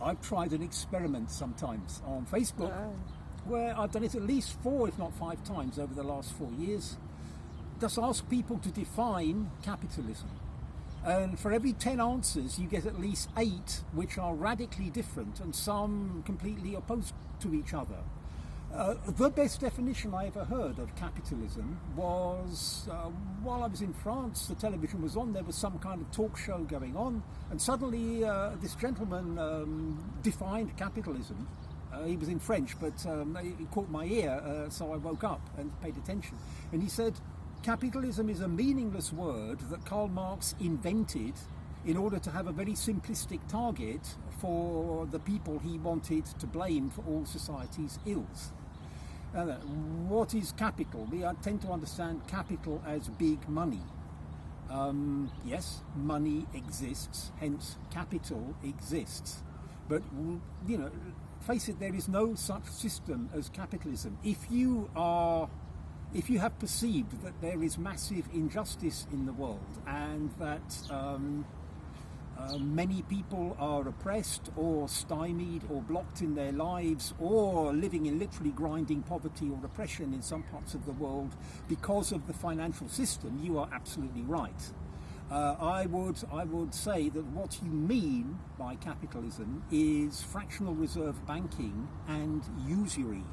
I've tried an experiment sometimes on Facebook where I've done it at least 4, if not 5 times over the last 4 years. Just ask people to define capitalism. And for every 10 answers, you get at least 8 which are radically different and some completely opposed to each other. The best definition I ever heard of capitalism was while I was in France, the television was on, there was some kind of talk show going on, and suddenly this gentleman defined capitalism. He was in French, but it caught my ear, so I woke up and paid attention. And he said, capitalism is a meaningless word that Karl Marx invented in order to have a very simplistic target for the people he wanted to blame for all society's ills. What is capital? We tend to understand capital as big money. Yes, money exists, hence capital exists. But, face it, there is no such system as capitalism. If you have perceived that there is massive injustice in the world and that many people are oppressed or stymied or blocked in their lives or living in literally grinding poverty or oppression in some parts of the world because of the financial system, you are absolutely right. I would say that what you mean by capitalism is fractional reserve banking and usury.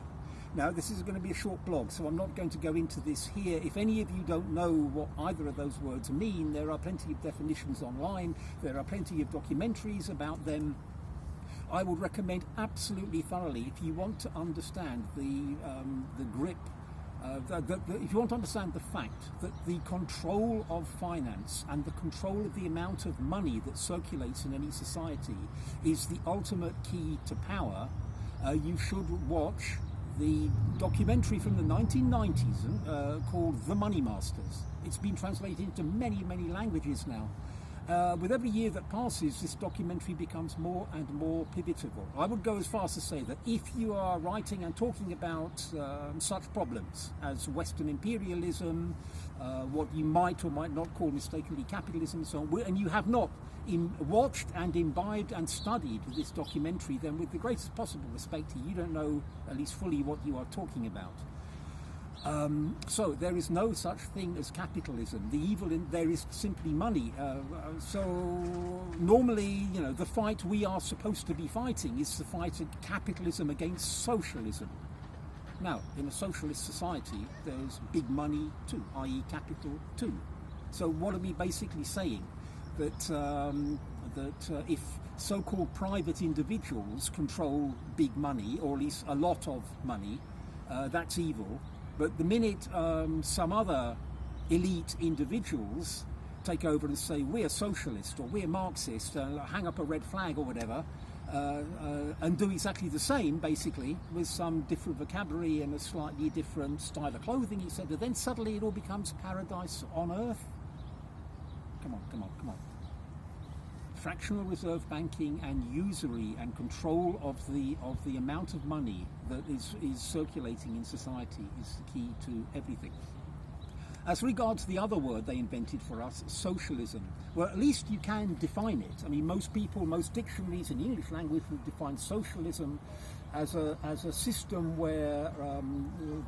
Now, this is going to be a short blog, so I'm not going to go into this here. If any of you don't know what either of those words mean, there are plenty of definitions online. There are plenty of documentaries about them. I would recommend absolutely thoroughly, if you want to understand the grip, if you want to understand the fact that the control of finance and the control of the amount of money that circulates in any society is the ultimate key to power, you should watch the documentary from the 1990s called The Money Masters. It's been translated into many, many languages now. With every year that passes, this documentary becomes more and more pivotal. I would go as far as to say that if you are writing and talking about such problems as Western imperialism, what you might or might not call mistakenly capitalism and so on, and you have not watched and imbibed and studied this documentary, then with the greatest possible respect to you, you don't know at least fully what you are talking about. So there is no such thing as capitalism. The evil there is simply money. So normally, the fight we are supposed to be fighting is the fight of capitalism against socialism. Now, in a socialist society, there's big money too, i.e. capital too. So what are we basically saying? That if so-called private individuals control big money, or at least a lot of money, that's evil. But the minute some other elite individuals take over and say, we're socialist or we're Marxist, hang up a red flag or whatever, and do exactly the same, basically, with some different vocabulary and a slightly different style of clothing, etc., then suddenly it all becomes paradise on earth. Come on. Fractional reserve banking and usury and control of the amount of money that is circulating in society is the key to everything. As regards the other word they invented for us, socialism, well, at least you can define it. I mean, most dictionaries in the English language would define socialism as a system where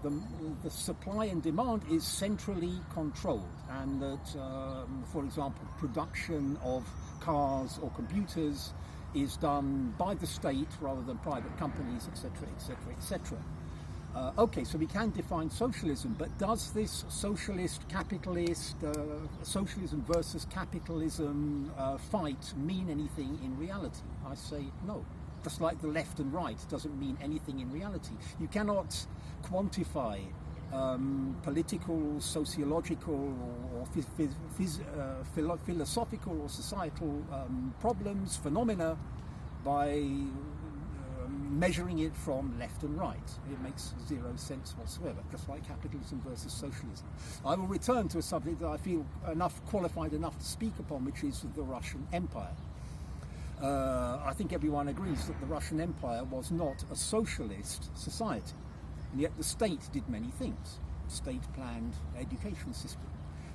the supply and demand is centrally controlled, and that, for example, production of cars or computers is done by the state rather than private companies, etc., etc., etc. Okay, so we can define socialism, but does this socialist, capitalist, socialism versus capitalism fight mean anything in reality? I say no. Just like the left and right doesn't mean anything in reality. You cannot quantify political, sociological, or philosophical or societal problems, phenomena, by measuring it from left and right. It makes zero sense whatsoever, just like capitalism versus socialism. I will return to a subject that I feel qualified enough to speak upon, which is the Russian Empire. I think everyone agrees that the Russian Empire was not a socialist society, and yet the state did many things. The state planned the education system.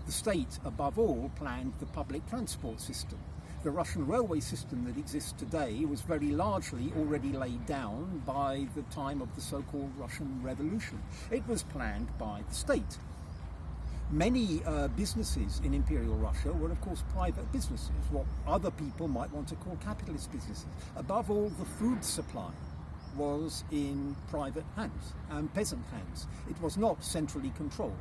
The state, above all, planned the public transport system. the Russian railway system that exists today was very largely already laid down by the time of the so-called Russian Revolution. It was planned by the state. Many businesses in Imperial Russia were, of course, private businesses, what other people might want to call capitalist businesses. Above all, the food supply was in private hands and peasant hands. It was not centrally controlled.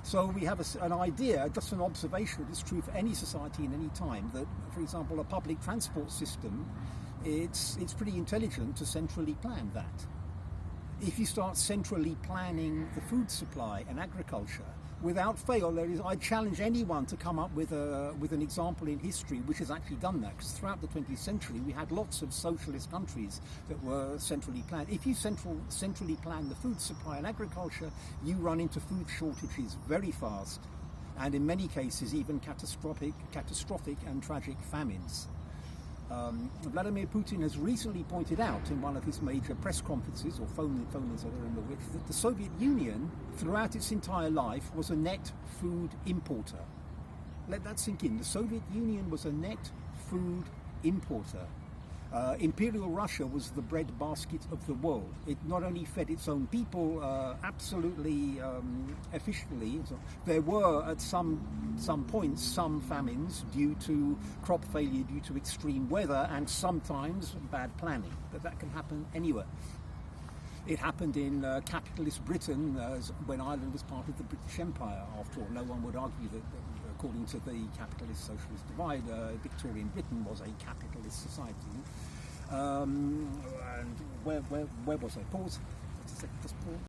So we have an idea, just an observation that's true for any society in any time, that, for example, a public transport system, it's pretty intelligent to centrally plan that. If you start centrally planning the food supply and agriculture, without fail, I challenge anyone to come up with an example in history which has actually done that. Because throughout the 20th century, we had lots of socialist countries that were centrally planned. If you centrally plan the food supply and agriculture, you run into food shortages very fast, and in many cases, even catastrophic and tragic famines. Vladimir Putin has recently pointed out in one of his major press conferences, or phone-ins, I don't remember which, that the Soviet Union, throughout its entire life, was a net food importer. Let that sink in. The Soviet Union was a net food importer. Imperial Russia was the breadbasket of the world. It not only fed its own people absolutely efficiently. There were at some points some famines due to crop failure, due to extreme weather, and sometimes bad planning. But that can happen anywhere. It happened in capitalist Britain when Ireland was part of the British Empire. After all, no one would argue that according to the capitalist-socialist divide, Victorian Britain was a capitalist society. And where was I? Pause. Just pause.